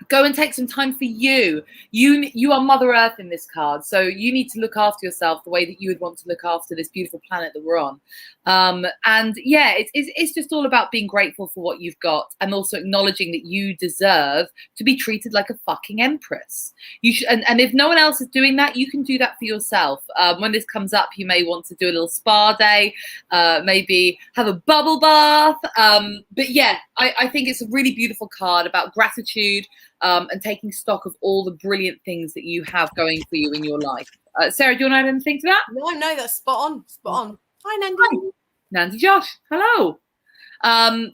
Go and take some time for you. You are Mother Earth in this card, so you need to look after yourself the way that you would want to look after this beautiful planet that we're on. And yeah, it's just all about being grateful for what you've got, and also acknowledging that you deserve to be treated like a fucking empress. You should, and if no one else is doing that, you can do that for yourself. When this comes up, you may want to do a little spa day, maybe have a bubble bath. But yeah, I think it's a really beautiful card about gratitude. And taking stock of all the brilliant things that you have going for you in your life. Sarah, do you want to add anything to that? No, that's spot on. Spot on. Hi, Nandy. Hi. Nandy Josh, hello.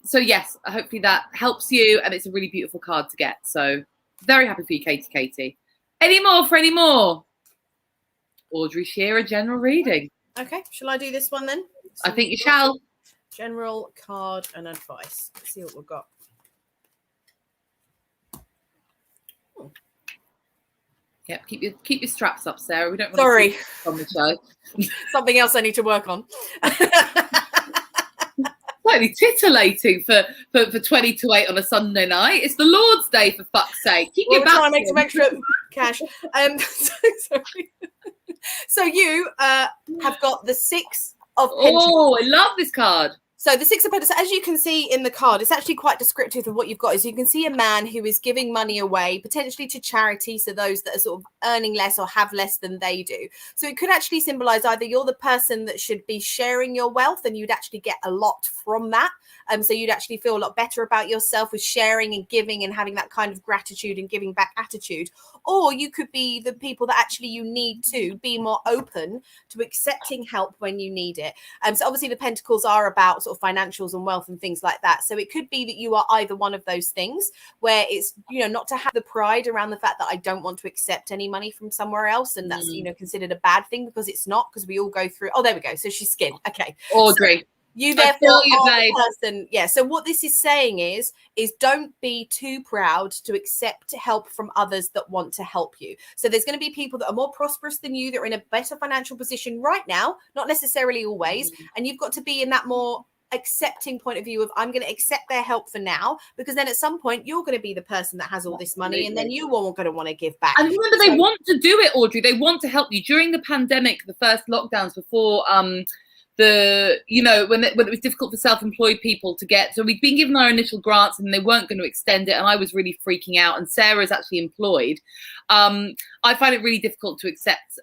So yes, hopefully that helps you, and it's a really beautiful card to get. So very happy for you, Katie. Any more? Audrey Shearer, general reading. Okay, shall I do this one then? I think you shall. General card and advice. Let's see what we've got. Yeah, keep your straps up, Sarah. We don't want Sorry to see on the show. Something else I need to work on. Slightly titillating for 20 to 8 on a Sunday night. It's the Lord's Day, for fuck's sake. Keep your back. Trying to make some extra cash. Sorry. So you have got the 6 of Pentacles. Oh, I love this card. So the 6 of Pentacles, as you can see in the card, it's actually quite descriptive of what you've got. Is you can see a man who is giving money away, potentially to charity, so those that are sort of earning less or have less than they do. So it could actually symbolize either you're the person that should be sharing your wealth and you'd actually get a lot from that. So you'd actually feel a lot better about yourself with sharing and giving and having that kind of gratitude and giving back attitude. Or you could be the people that actually you need to be more open to accepting help when you need it. So obviously the Pentacles are about sort of financials and wealth and things like that. So it could be that you are either one of those things where it's, not to have the pride around the fact that I don't want to accept any money from somewhere else. And that's, considered a bad thing, because it's not, because we all go through. Oh, there we go. So she's skin. Okay. Audrey. So you therefore are the person. Yeah. So what this is saying is don't be too proud to accept help from others that want to help you. So there's going to be people that are more prosperous than you, that are in a better financial position right now, not necessarily always. And you've got to be in that more accepting point of view of, I'm going to accept their help for now, because then at some point you're going to be the person that has all this money, and then you are going to want to give back. And remember, they want to do it, Audrey. They want to help you. During the pandemic, the first lockdowns before when it was difficult for self-employed people to get, so we'd been given our initial grants and they weren't going to extend it, and I was really freaking out, and Sarah's actually employed. I find it really difficult to accept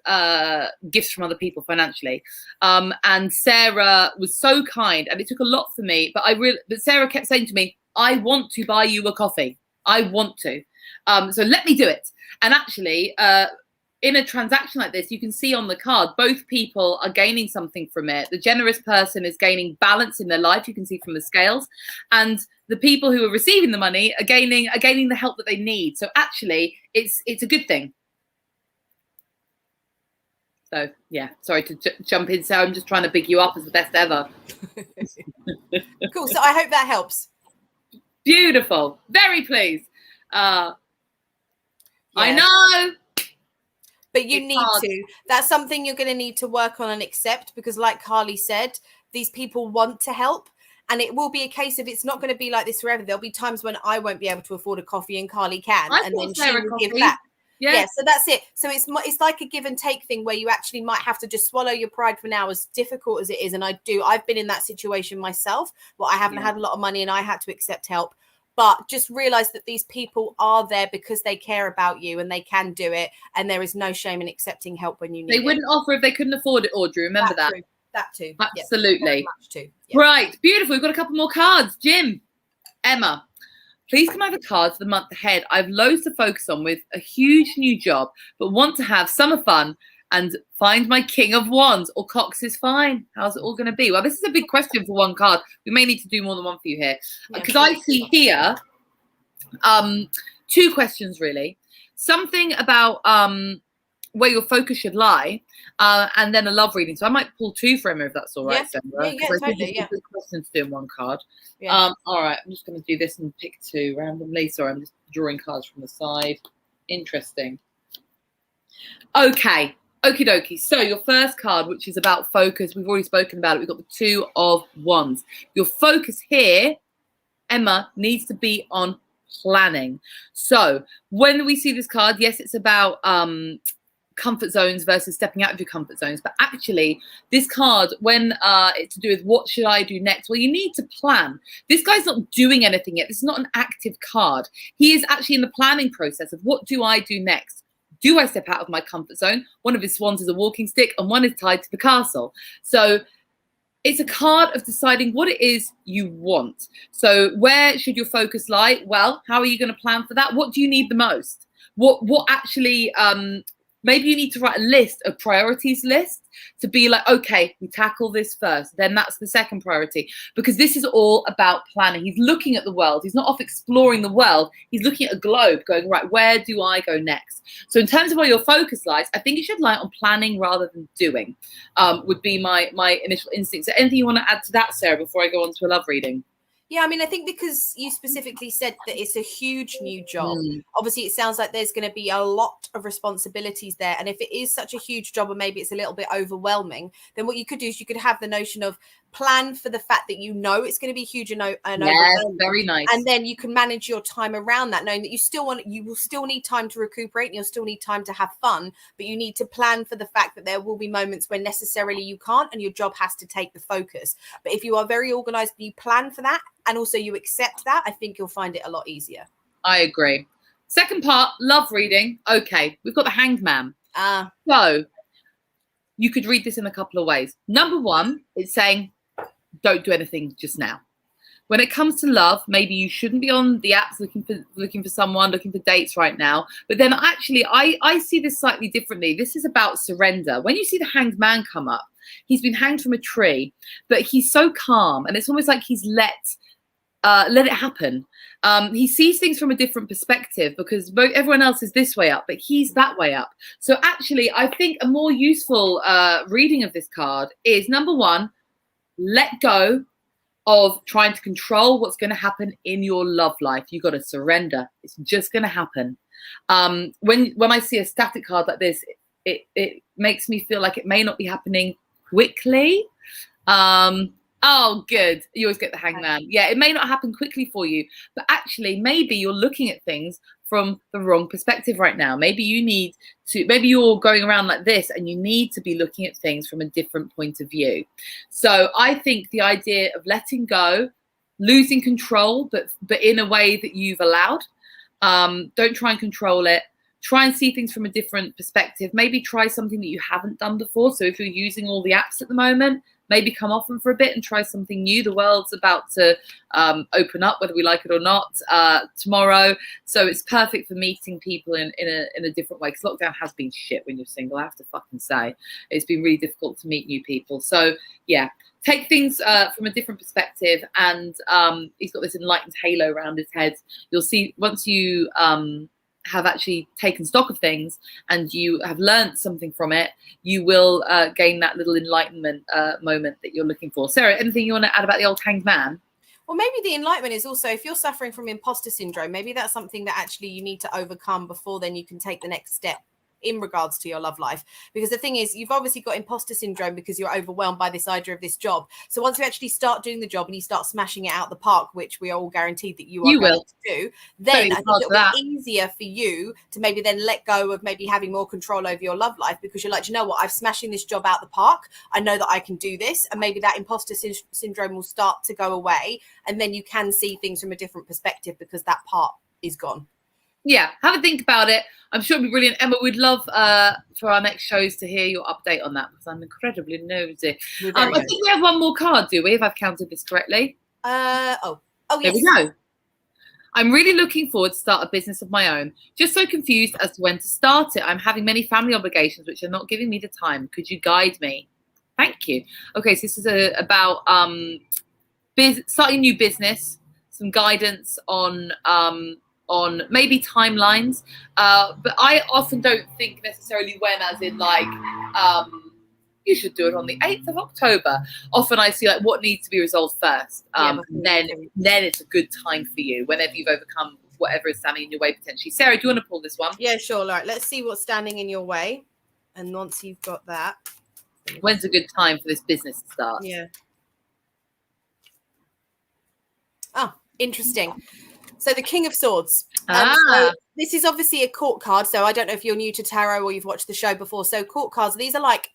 gifts from other people financially, and Sarah was so kind, and it took a lot for me, but Sarah kept saying to me, I want to buy you a coffee. I want to, so let me do it. And actually in a transaction like this, you can see on the card, both people are gaining something from it. The generous person is gaining balance in their life. You can see from the scales, and the people who are receiving the money are gaining the help that they need. So actually, it's a good thing. So yeah, sorry to jump in, Sarah. I'm just trying to big you up as the best ever. Cool. So I hope that helps. Beautiful. Very pleased. I know. But you need to. That's something you're going to need to work on and accept, because like Carly said, these people want to help. And it will be a case of, it's not going to be like this forever. There'll be times when I won't be able to afford a coffee and Carly can. And then she will give back. Yeah, so that's it. So it's like a give and take thing, where you actually might have to just swallow your pride for now, as difficult as it is. And I've been in that situation myself, where I haven't had a lot of money and I had to accept help. But just realize that these people are there because they care about you and they can do it. And there is no shame in accepting help when you need it. They wouldn't offer if they couldn't afford it, Audrey. Remember that. True. That too. Absolutely. Yeah, very much too. Yeah. Right, beautiful. We've got a couple more cards. Jim, Emma, please come have a card for the month ahead. I've loads to focus on with a huge new job, but want to have summer fun and find my King of Wands, or Cox is fine. How's it all going to be? Well, this is a big question for one card. We may need to do more than one for you here, because I see here two questions really. Something about where your focus should lie, and then a love reading. So I might pull two for Emma if that's all right, Sarah. Yeah, totally. Yeah. Good question to do in one card. Yeah. All right, I'm just going to do this and pick two randomly. Sorry, I'm just drawing cards from the side. Interesting. Okay. Okie dokie. So your first card, which is about focus, we've already spoken about it. We've got the Two of Wands. Your focus here, Emma, needs to be on planning. So when we see this card, yes, it's about comfort zones versus stepping out of your comfort zones. But actually, this card, when it's to do with what should I do next, well, you need to plan. This guy's not doing anything yet. This is not an active card. He is actually in the planning process of what do I do next? Do I step out of my comfort zone? One of his swans is a walking stick and one is tied to the castle. So it's a card of deciding what it is you want. So where should your focus lie? Well, how are you going to plan for that? What do you need the most? What actually, maybe you need to write a list, a priorities list, to be like, okay, we tackle this first. Then that's the second priority, because this is all about planning. He's looking at the world. He's not off exploring the world. He's looking at a globe going, right, where do I go next? So in terms of where your focus lies, I think it should lie on planning rather than doing, would be my initial instinct. So anything you want to add to that, Sarah, before I go on to a love reading? Yeah, I mean, I think because you specifically said that it's a huge new job, obviously it sounds like there's going to be a lot of responsibilities there. And if it is such a huge job, or maybe it's a little bit overwhelming, then what you could do is you could have the notion of plan for the fact that you know it's going to be huge and overwhelming. Very nice. And then you can manage your time around that, knowing that you will still need time to recuperate and you'll still need time to have fun, but you need to plan for the fact that there will be moments when necessarily you can't and your job has to take the focus. But if you are very organized, you plan for that, and also you accept that, I think you'll find it a lot easier. I agree. Second part, love reading. Okay, we've got the Hanged Man. So you could read this in a couple of ways. Number one, it's saying, don't do anything just now. When it comes to love, maybe you shouldn't be on the apps looking for someone, looking for dates right now. But then actually, I see this slightly differently. This is about surrender. When you see the Hanged Man come up, he's been hanged from a tree, but he's so calm, and it's almost like he's let it happen. He sees things from a different perspective, because everyone else is this way up, but he's that way up. So actually, I think a more useful reading of this card is, number one, let go of trying to control what's going to happen in your love life. You got to surrender. It's just going to happen. When I see a static card like this, it makes me feel like it may not be happening quickly. Oh, good. You always get the Hangman. Yeah, it may not happen quickly for you, but actually maybe you're looking at things from the wrong perspective right now. Maybe you're going around like this and you need to be looking at things from a different point of view. So I think the idea of letting go, losing control, but in a way that you've allowed, don't try and control it. Try and see things from a different perspective. Maybe try something that you haven't done before. So if you're using all the apps at the moment, maybe come off them for a bit and try something new. The world's about to open up, whether we like it or not, tomorrow. So it's perfect for meeting people in a different way, because lockdown has been shit when you're single, I have to fucking say. It's been really difficult to meet new people. So yeah, take things from a different perspective. And he's got this enlightened halo around his head. You'll see once you have actually taken stock of things and you have learned something from it, you will gain that little enlightenment moment that you're looking for. Sarah, anything you want to add about the old Hanged Man? Well, maybe the enlightenment is also, if you're suffering from imposter syndrome, maybe that's something that actually you need to overcome before then you can take the next step in regards to your love life. Because the thing is, you've obviously got imposter syndrome because you're overwhelmed by this idea of this job. So once you actually start doing the job and you start smashing it out the park, which we are all guaranteed that you are going to do, then I think it'll be easier for you to maybe then let go of maybe having more control over your love life, because you're like, you know what, I'm smashing this job out the park. I know that I can do this. And maybe that imposter syndrome will start to go away. And then you can see things from a different perspective because that part is gone. Yeah, have a think about it. I'm sure it'll be brilliant. Emma, we'd love for our next shows to hear your update on that because I'm incredibly nosy. I think we have one more card, do we, if I've counted this correctly? Oh, yes. There we go. I'm really looking forward to start a business of my own. Just so confused as to when to start it. I'm having many family obligations which are not giving me the time. Could you guide me? Thank you. Okay, so this is about starting a new business, some guidance on maybe timelines. But I often don't think necessarily when, as in like you should do it on the 8th of October. Often I see like what needs to be resolved first. Then it's a good time for you whenever you've overcome whatever is standing in your way potentially. Sarah, do you want to pull this one? Yeah, sure. All right, let's see what's standing in your way. And once you've got that. When's a good time for this business to start? Yeah. Oh, interesting. So the King of Swords. So this is obviously a court card. So I don't know if you're new to tarot or you've watched the show before. So court cards, these are like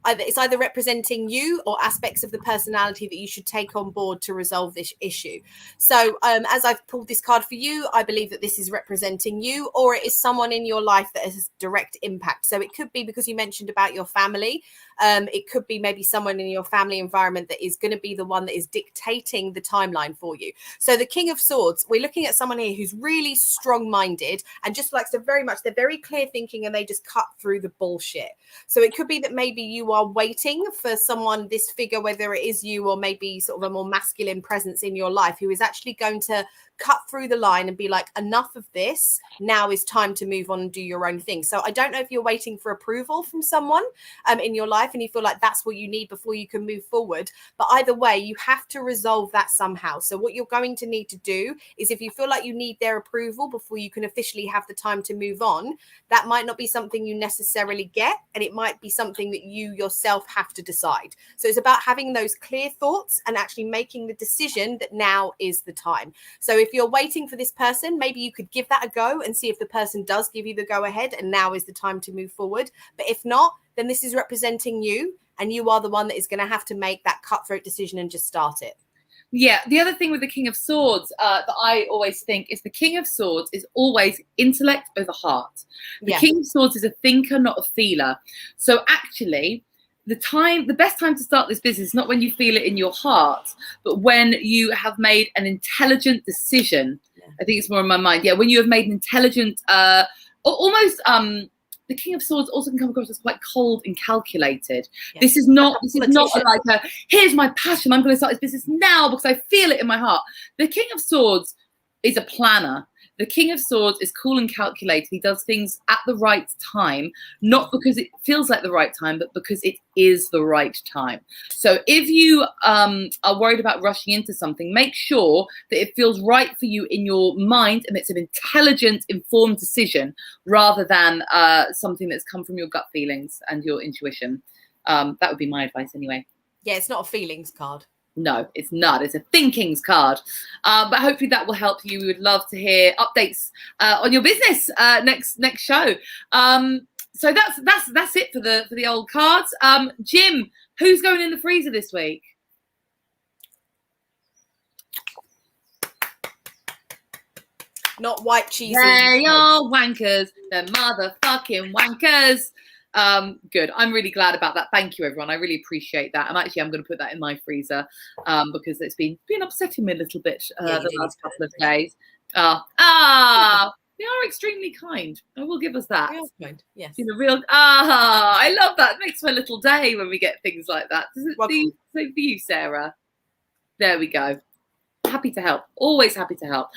it's either representing you or aspects of the personality that you should take on board to resolve this issue. So as I've pulled this card for you, I believe that this is representing you, or it is someone in your life that has direct impact. So it could be because you mentioned about your family. It could be maybe someone in your family environment that is going to be the one that is dictating the timeline for you. So the King of Swords, we're looking at someone here who's really strong-minded and just likes to they're very clear thinking and they just cut through the bullshit. So it could be that maybe you are waiting for someone, this figure, whether it is you or maybe sort of a more masculine presence in your life, who is actually going to cut through the line and be like, enough of this, now is time to move on and do your own thing. So I don't know if you're waiting for approval from someone in your life and you feel like that's what you need before you can move forward, but either way you have to resolve that somehow. So what you're going to need to do is, if you feel like you need their approval before you can officially have the time to move on, that might not be something you necessarily get, and it might be something that you yourself have to decide. So it's about having those clear thoughts and actually making the decision that now is the time. So if you're waiting for this person, maybe you could give that a go and see if the person does give you the go ahead and now is the time to move forward. But if not, then this is representing you and you are the one that is going to have to make that cutthroat decision and just start it. Yeah, the other thing with the King of Swords that I always think is the King of Swords is always intellect over heart. The King of Swords is a thinker, not a feeler. So actually, the best time to start this business is not when you feel it in your heart, but when you have made an intelligent decision. I think it's more in my mind. Yeah, when you have made an intelligent, almost the King of Swords also can come across as quite cold and calculated. This is not like here's my passion, I'm going to start this business now because I feel it in my heart. The King of Swords is a planner. The King of Swords is cool and calculated. He does things at the right time, not because it feels like the right time, but because it is the right time. So if you are worried about rushing into something, make sure that it feels right for you in your mind and it's an intelligent, informed decision rather than something that's come from your gut feelings and your intuition. That would be my advice anyway. Yeah, it's not a feelings card. No, it's not. It's a thinkings card. But hopefully that will help you. We would love to hear updates on your business next show. So that's it for the old cards. Jim, who's going in the freezer this week? Not white cheesy. They are wankers. They're motherfucking wankers. Good. I'm really glad about that. Thank you, everyone. I really appreciate that. And actually, I'm going to put that in my freezer because it's been upsetting me a little bit the last couple of days. They are extremely kind. I will give us that. Real kind. Yes. You know, I love that. It makes my little day when we get things like that. Does it do so for you, Sarah? There we go. Happy to help. Always happy to help.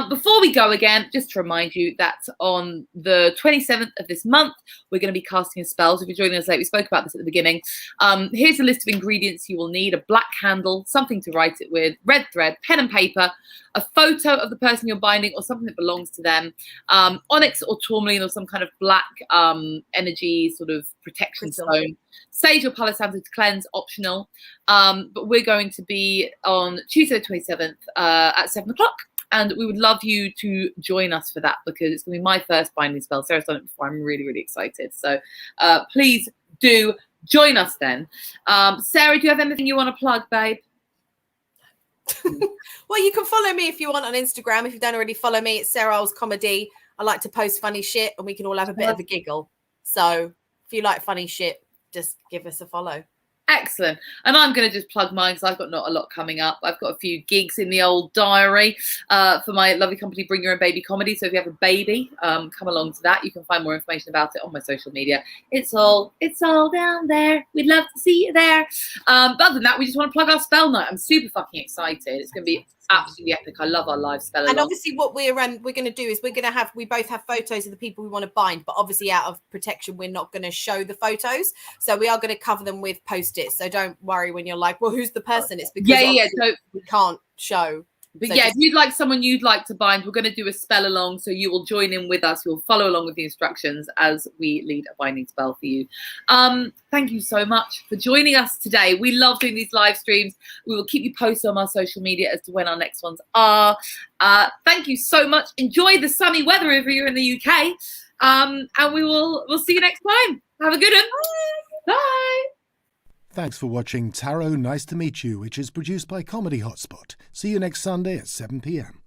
Before we go again, just to remind you that on the 27th of this month, we're going to be casting a spell. So if you're joining us late, we spoke about this at the beginning. Here's a list of ingredients you will need: a black candle, something to write it with, red thread, pen and paper, a photo of the person you're binding or something that belongs to them, onyx or tourmaline or some kind of black energy sort of protection stone, sage or palo santo to cleanse, optional. But we're going to be on Tuesday the 27th at 7 o'clock. And we would love you to join us for that because it's going to be my first binding spell. Sarah's done it before. I'm really, really excited. So please do join us then. Sarah, do you have anything you want to plug, babe? Well, you can follow me if you want on Instagram. If you don't already follow me, it's Sarah Oles Comedy. I like to post funny shit and we can all have a bit of a giggle. So if you like funny shit, just give us a follow. Excellent. And I'm going to just plug mine because I've got not a lot coming up. I've got a few gigs in the old diary for my lovely company, Bring Your Own Baby Comedy. So if you have a baby, come along to that. You can find more information about it on my social media. It's all down there. We'd love to see you there. But other than that, we just want to plug our spell night. I'm super fucking excited. It's going to be absolutely epic. I love our live spell. And obviously what we're going to do is we both have photos of the people we want to bind, but obviously out of protection we're not going to show the photos, so we are going to cover them with post-its. So don't worry when you're like, well, who's the person? It's because so we can't show. But so yeah, if you'd like someone you'd like to bind, we're going to do a spell along, so you will join in with us. You'll follow along with the instructions as we lead a binding spell for you. Thank you so much for joining us today. We love doing these live streams. We will keep you posted on our social media as to when our next ones are. Thank you so much. Enjoy the sunny weather if you're in the UK. And we'll see you next time. Have a good one. Bye. Bye. Thanks for watching Tarot Nice to Meet You, which is produced by Comedy Hotspot. See you next Sunday at 7 p.m.